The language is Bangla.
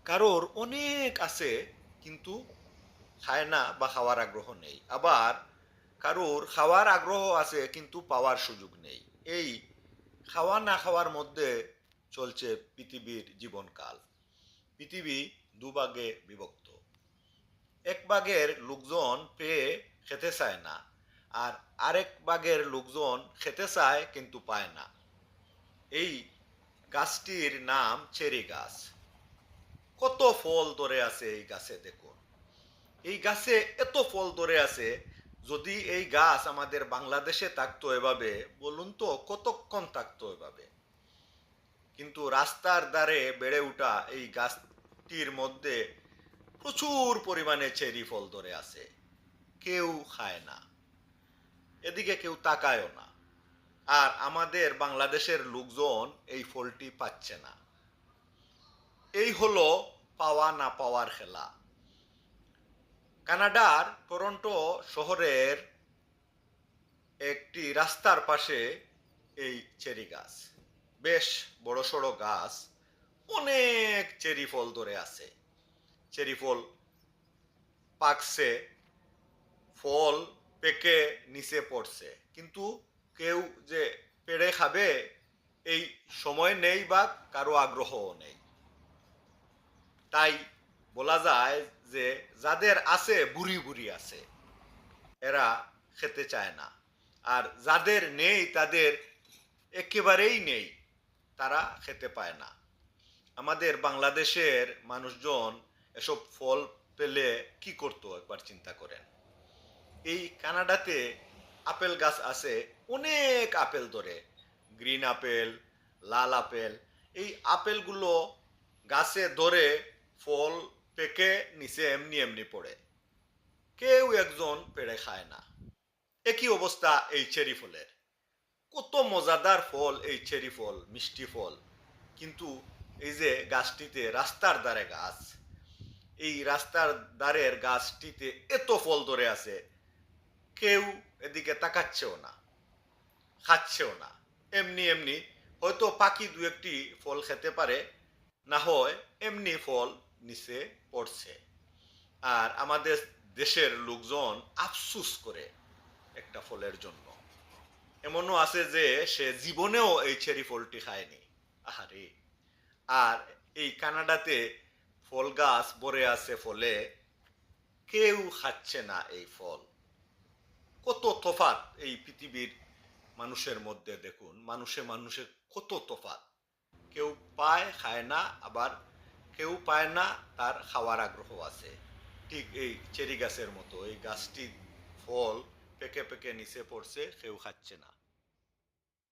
কারোর অনেক আছে কিন্তু খায় না বা খাওয়ার আগ্রহ নেই, আবার কারোর খাওয়ার আগ্রহ আছে কিন্তু পাওয়ার সুযোগ নেই। এই খাওয়া না খাওয়ার মধ্যে চলছে পৃথিবীর জীবনকাল। পৃথিবী দুভাগে বিভক্ত। এক ভাগের লোকজন পেয়ে খেতে চায় না, আর আরেক ভাগের লোকজন খেতে চায় কিন্তু পায় না। এই গাছটির নাম চেরি গাছ। কত ফল ধরে আছে এই গাছে, দেখুন। এই গাছে এত ফল ধরে আছে, যদি এই গাছ আমাদের বাংলাদেশে থাকতো এভাবে, বলুন তো কতক্ষণ থাকতো এভাবে। কিন্তু রাস্তার ধারে বেড়ে ওঠা এই গাছটির মধ্যে প্রচুর পরিমাণে চেরি ফল ধরে আছে, কেউ খায় না, এদিকে কেউ তাকায়ও না। আর আমাদের বাংলাদেশের লোকজন এই ফলটি পাচ্ছে না। এই হলো পাওয়া না পাওয়ার খেলা। কানাডার টরন্টো শহরের একটি রাস্তার পাশে এই চেরি গাছ, বেশ বড় সড়ো গাছ, অনেক চেরি ফল ধরে আছে। চেরি ফল পাকছে, ফল পেকে নিচে পড়ছে, কিন্তু কেউ যে পেড়ে খাবে এই সময় নেই বা কারো আগ্রহও নেই। তাই বলা যায় যে যাদের আছে বুড়ি বুড়ি আছে, এরা খেতে চায় না। আর যাদের নেই তাদের একেবারেই নেই, তারা খেতে পায় না। আমাদের বাংলাদেশের মানুষজন এসব ফল পেলে কি করতো একবার চিন্তা করেন। এই কানাডাতে আপেল গাছ আছে, অনেক আপেল ধরে, গ্রিন আপেল, লাল আপেল। এই আপেলগুলো গাছে ধরে ফল পেকে নিচে এমনি এমনি পড়ে, কেউ একজন পেড়ে খায় না। একই অবস্থা এই চেরি ফলের। কত মজাদার ফল এই চেরি ফল, মিষ্টি ফল, কিন্তু এই যে গাছটিতে, রাস্তার ধারে গাছ, এই রাস্তার ধারের গাছটিতে এত ফল ধরে আছে, কেউ এদিকে তাকাচ্ছেও না, খাচ্ছেও না। এমনি এমনি হয়তো পাখি দু একটি ফল খেতে পারে, না হয় এমনি ফল নিচে পড়ছে। আর আমাদের দেশের লোকজন আফসুস করে একটা ফলের জন্য। এমনও আছে যে সে জীবনেও এই চেরি ফলটি খায়নি। আহারে। আর এই কানাডাতে ফল গাছ ভরে আছে ফলে, কেউ খাচ্ছে না এই ফল। কত তফাৎ এই পৃথিবীর মানুষের মধ্যে, দেখুন, মানুষে মানুষে কত তফাৎ। কেউ পায় খায় না, আবার কেউ পায় না, তার খাওয়ার আগ্রহ আছে। ঠিক এই চেরি গাছের মতো, এই গাছটি ফল পেকে পেকে নিচে পড়ছে, কেউ খাচ্ছে না।